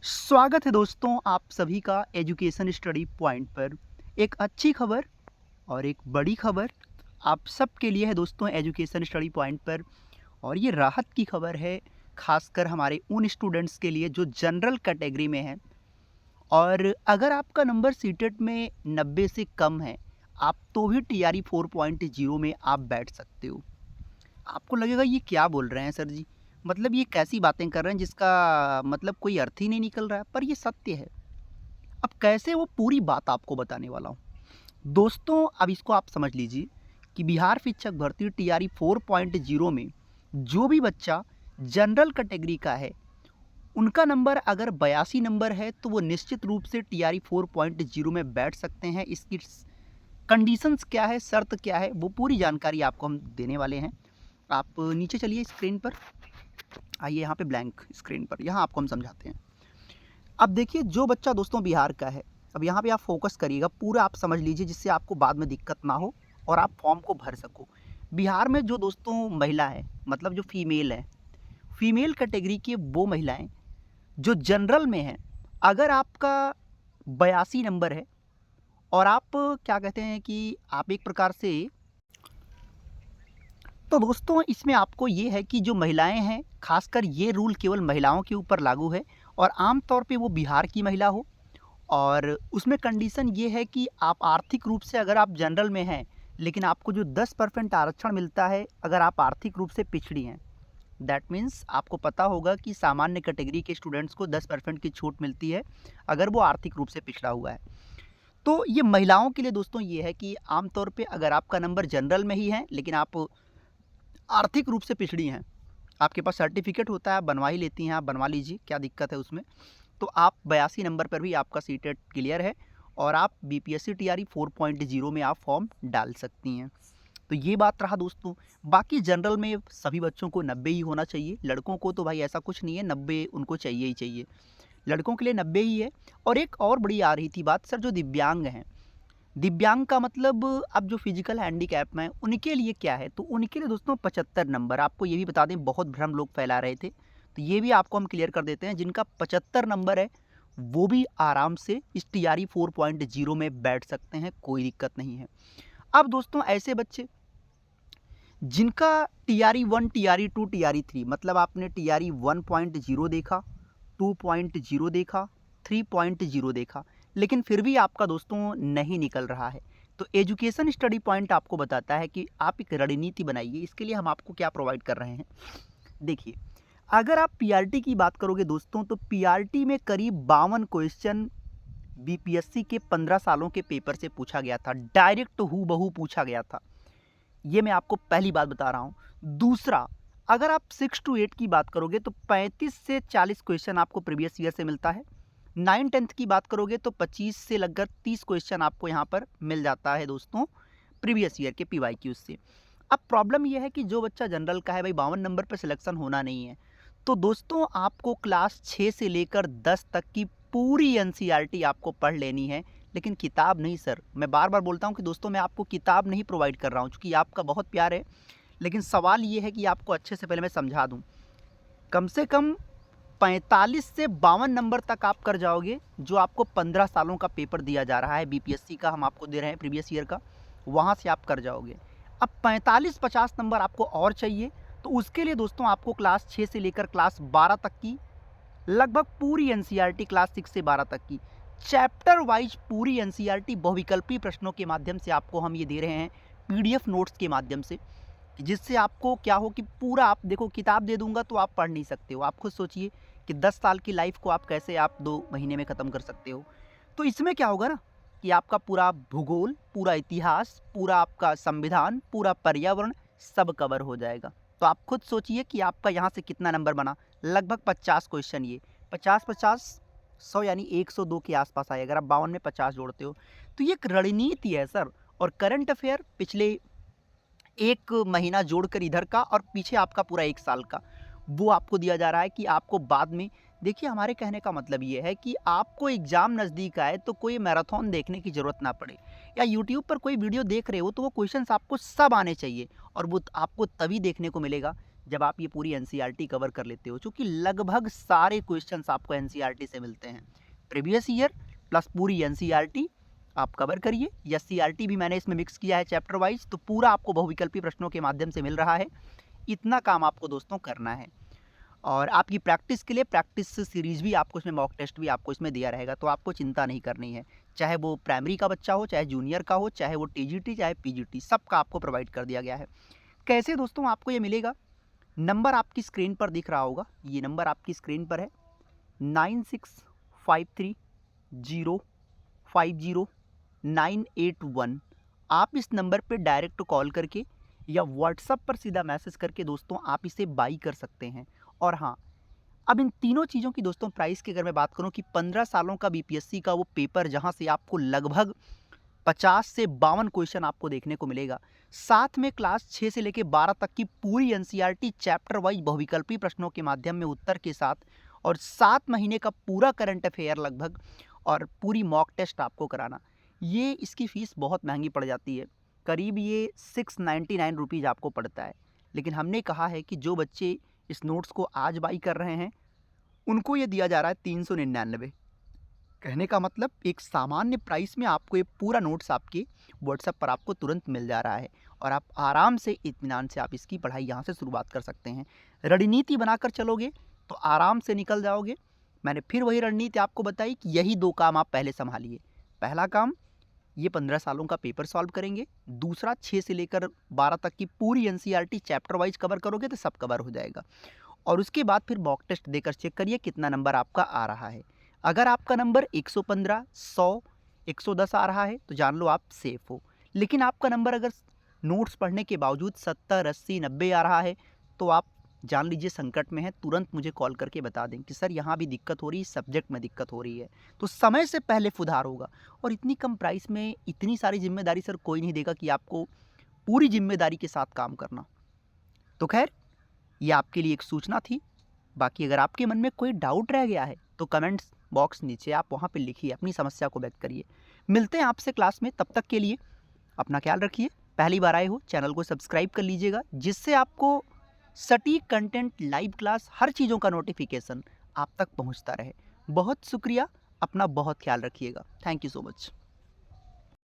स्वागत है दोस्तों आप सभी का एजुकेशन स्टडी पॉइंट पर। एक अच्छी खबर और एक बड़ी खबर आप सबके लिए है दोस्तों एजुकेशन स्टडी पॉइंट पर। और ये राहत की खबर है खासकर हमारे उन स्टूडेंट्स के लिए जो जनरल कैटेगरी में हैं। और अगर आपका नंबर सीटेट में 90 से कम है, आप तो भी टीआरई 4.0 में आप बैठ सकते हो। आपको लगेगा ये क्या बोल रहे हैं सर जी, मतलब ये कैसी बातें कर रहे हैं जिसका मतलब कोई अर्थ ही नहीं निकल रहा है, पर ये सत्य है। अब कैसे वो पूरी बात आपको बताने वाला हूँ दोस्तों। अब इसको आप समझ लीजिए कि बिहार शिक्षक भर्ती टीआरई 4.0 में जो भी बच्चा जनरल कैटेगरी का है, उनका नंबर अगर 82 नंबर है तो वो निश्चित रूप से टीआरई 4.0 में बैठ सकते हैं। इसकी कंडीशंस क्या है, शर्त क्या है, वो पूरी जानकारी आपको हम देने वाले हैं। आप नीचे चलिए स्क्रीन पर आइए, यहाँ पे ब्लैंक स्क्रीन पर यहाँ आपको हम समझाते हैं। अब देखिए जो बच्चा दोस्तों बिहार का है, अब यहाँ पे आप फोकस करिएगा, पूरा आप समझ लीजिए जिससे आपको बाद में दिक्कत ना हो और आप फॉर्म को भर सको। बिहार में जो दोस्तों महिला है, मतलब जो फीमेल है, फीमेल कैटेगरी की वो महिलाएं जो जनरल में हैं, अगर आपका 82 नंबर है और आप क्या कहते हैं कि आप एक प्रकार से, तो दोस्तों इसमें आपको ये है कि जो महिलाएं हैं, खासकर ये रूल केवल महिलाओं के ऊपर लागू है और आम तौर पे वो बिहार की महिला हो। और उसमें कंडीशन ये है कि आप आर्थिक रूप से अगर आप जनरल में हैं, लेकिन आपको जो 10% आरक्षण मिलता है अगर आप आर्थिक रूप से पिछड़ी हैं, दैट मीन्स आपको पता होगा कि सामान्य कैटेगरी के स्टूडेंट्स को 10% की छूट मिलती है अगर वो आर्थिक रूप से पिछड़ा हुआ है। तो ये महिलाओं के लिए दोस्तों ये है कि आमतौर पे अगर आपका नंबर जनरल में ही है लेकिन आप आर्थिक रूप से पिछड़ी हैं, आपके पास सर्टिफिकेट होता है, आप बनवा ही लेती हैं, आप बनवा लीजिए, क्या दिक्कत है उसमें। तो आप 82 नंबर पर भी आपका सीटेट क्लियर है और आप बीपीएससी टीआरई 4.0 में आप फॉर्म डाल सकती हैं। तो ये बात रहा दोस्तों। बाकी जनरल में सभी बच्चों को 90 ही होना चाहिए, लड़कों को तो भाई ऐसा कुछ नहीं है, 90 उनको चाहिए ही चाहिए, लड़कों के लिए 90 ही है। और एक और बड़ी आ रही थी बात सर, जो दिव्यांग हैं, दिव्यांग का मतलब अब जो फिजिकल हैंडीकैप हैं उनके लिए क्या है, तो उनके लिए दोस्तों 75 नंबर। आपको ये भी बता दें, बहुत भ्रम लोग फैला रहे थे, तो ये भी आपको हम क्लियर कर देते हैं, जिनका 75 नंबर है वो भी आराम से इस टीआरई 4.0 में बैठ सकते हैं, कोई दिक्कत नहीं है। अब दोस्तों ऐसे बच्चे जिनका टीआरई 1, टीआरई 2, टीआरई 3, मतलब आपने टीआरई 1.0 देखा, 2.0 देखा, 3.0 देखा, लेकिन फिर भी आपका दोस्तों नहीं निकल रहा है, तो एजुकेशन स्टडी पॉइंट आपको बताता है कि आप एक रणनीति बनाइए। इसके लिए हम आपको क्या प्रोवाइड कर रहे हैं, देखिए। अगर आप पीआरटी की बात करोगे दोस्तों, तो पीआरटी में करीब 52 क्वेश्चन बीपीएससी के 15 सालों के पेपर से पूछा गया था, डायरेक्ट हूबहू पूछा गया था। ये मैं आपको पहली बात बता रहा हूँ। दूसरा, अगर आप 6 to 8 की बात करोगे तो 35 से 40 क्वेश्चन आपको प्रीवियस ईयर से मिलता है। 9-10 की बात करोगे तो 25 से लगभग 30 क्वेश्चन आपको यहाँ पर मिल जाता है दोस्तों प्रीवियस ईयर के पीवाईक्यू से। अब प्रॉब्लम यह है कि जो बच्चा जनरल का है भाई, 52 नंबर पर सिलेक्शन होना नहीं है, तो दोस्तों आपको क्लास 6 से लेकर 10 तक की पूरी एनसीईआरटी आपको पढ़ लेनी है, लेकिन किताब नहीं सर। मैं बार बार बोलता हूँ कि दोस्तों मैं आपको किताब नहीं प्रोवाइड कर रहा हूँ, क्योंकि आपका बहुत प्यार है, लेकिन सवाल ये है कि आपको अच्छे से पहले मैं समझा दूँ। कम से कम 45 से 52 नंबर तक आप कर जाओगे, जो आपको 15 सालों का पेपर दिया जा रहा है बीपीएससी का, हम आपको दे रहे हैं प्रीवियस ईयर का, वहाँ से आप कर जाओगे। अब 45-50 नंबर आपको और चाहिए, तो उसके लिए दोस्तों आपको क्लास 6 से लेकर क्लास 12 तक की लगभग पूरी एनसीईआरटी, क्लास 6 से 12 तक की चैप्टर वाइज पूरी एनसीईआरटी बहुविकल्पी प्रश्नों के माध्यम से आपको हम ये दे रहे हैं, पीडीएफ नोट्स के माध्यम से, जिससे आपको क्या हो कि पूरा, आप देखो किताब दे दूंगा तो आप पढ़ नहीं सकते हो। आप खुद सोचिए कि 10 साल की लाइफ को आप कैसे आप 2 महीने में ख़त्म कर सकते हो। तो इसमें क्या होगा ना कि आपका पूरा भूगोल, पूरा इतिहास, पूरा आपका संविधान, पूरा पर्यावरण सब कवर हो जाएगा। तो आप खुद सोचिए कि आपका यहाँ से कितना नंबर बना, लगभग 50 क्वेश्चन, ये 50-50 100 यानी 102 के आसपास आए, अगर आप 52 में 50 जोड़ते हो। तो ये एक रणनीति है सर। और करंट अफेयर पिछले 1 महीना जोड़कर इधर का और पीछे आपका पूरा 1 साल का, वो आपको दिया जा रहा है कि आपको बाद में, देखिए हमारे कहने का मतलब ये है कि आपको एग्ज़ाम नज़दीक आए तो कोई मैराथन देखने की ज़रूरत ना पड़े, या यूट्यूब पर कोई वीडियो देख रहे हो तो वो क्वेश्चंस आपको सब आने चाहिए, और वो आपको तभी देखने को मिलेगा जब आप ये पूरी एनसीईआरटी कवर कर लेते हो, चूँकि लगभग सारे क्वेश्चंस आपको एनसीईआरटी से मिलते हैं। प्रीवियस ईयर प्लस पूरी एनसीईआरटी आप कवर करिए, या सीईआरटी भी मैंने इसमें मिक्स किया है चैप्टर वाइज, तो पूरा आपको बहुविकल्पी प्रश्नों के माध्यम से मिल रहा है। इतना काम आपको दोस्तों करना है। और आपकी प्रैक्टिस के लिए प्रैक्टिस सीरीज भी आपको इसमें, मॉक टेस्ट भी आपको इसमें दिया रहेगा, तो आपको चिंता नहीं करनी है। चाहे वो प्राइमरी का बच्चा हो, चाहे जूनियर का हो, चाहे वो टीजीटी, चाहे पीजीटी, सबका आपको प्रोवाइड कर दिया गया है। कैसे दोस्तों आपको ये मिलेगा? नंबर आपकी स्क्रीन पर दिख रहा होगा, ये नंबर आपकी स्क्रीन पर है 9653050981। आप इस नंबर पे डायरेक्ट कॉल करके या व्हाट्सएप पर सीधा मैसेज करके दोस्तों आप इसे बाई कर सकते हैं। और हाँ, अब इन तीनों चीज़ों की दोस्तों प्राइस की अगर मैं बात करूं कि 15 सालों का बीपीएससी का वो पेपर, जहां से आपको लगभग 50 से 52 क्वेश्चन आपको देखने को मिलेगा, साथ में क्लास 6 से लेकर 12 तक की पूरी एनसीईआरटी चैप्टर वाइज बहुविकल्पी प्रश्नों के माध्यम में उत्तर के साथ, और 7 महीने का पूरा करंट अफेयर लगभग, और पूरी मॉक टेस्ट आपको कराना, ये इसकी फ़ीस बहुत महंगी पड़ जाती है। करीब ये 699 रुपीज़ आपको पड़ता है। लेकिन हमने कहा है कि जो बच्चे इस नोट्स को आज बाई कर रहे हैं उनको ये दिया जा रहा है 399। कहने का मतलब एक सामान्य प्राइस में आपको ये पूरा नोट्स आपके व्हाट्सएप पर आपको तुरंत मिल जा रहा है, और आप आराम से इत्मीनान से आप इसकी पढ़ाई यहाँ से शुरुआत कर सकते हैं। रणनीति बनाकर चलोगे तो आराम से निकल जाओगे। मैंने फिर वही रणनीति आपको बताई कि यही 2 काम आप पहले संभालिए। पहला काम, ये 15 सालों का पेपर सॉल्व करेंगे। दूसरा, 6 से लेकर 12 तक की पूरी एनसीईआरटी चैप्टर वाइज कवर करोगे तो सब कवर हो जाएगा। और उसके बाद फिर मॉक टेस्ट देकर चेक करिए कितना नंबर आपका आ रहा है। अगर आपका नंबर 115, 100, 110 आ रहा है तो जान लो आप सेफ हो। लेकिन आपका नंबर अगर नोट्स पढ़ने के बावजूद 70, 80, 90 आ रहा है तो आप जान लीजिए संकट में है। तुरंत मुझे कॉल करके बता दें कि सर यहाँ भी दिक्कत हो रही है, सब्जेक्ट में दिक्कत हो रही है, तो समय से पहले सुधार होगा। और इतनी कम प्राइस में इतनी सारी जिम्मेदारी सर कोई नहीं देगा कि आपको पूरी जिम्मेदारी के साथ काम करना। तो खैर, ये आपके लिए एक सूचना थी। बाकी अगर आपके मन में कोई डाउट रह गया है तो कमेंट्स बॉक्स नीचे आप वहाँ पे लिखिए, अपनी समस्या को व्यक्त करिए। मिलते हैं आपसे क्लास में, तब तक के लिए अपना ख्याल रखिए। पहली बार आए हो, चैनल को सब्सक्राइब कर लीजिएगा, जिससे आपको सटीक कंटेंट, लाइव क्लास, हर चीज़ों का नोटिफिकेशन आप तक पहुँचता रहे। बहुत शुक्रिया, अपना बहुत ख्याल रखिएगा। Thank you so much.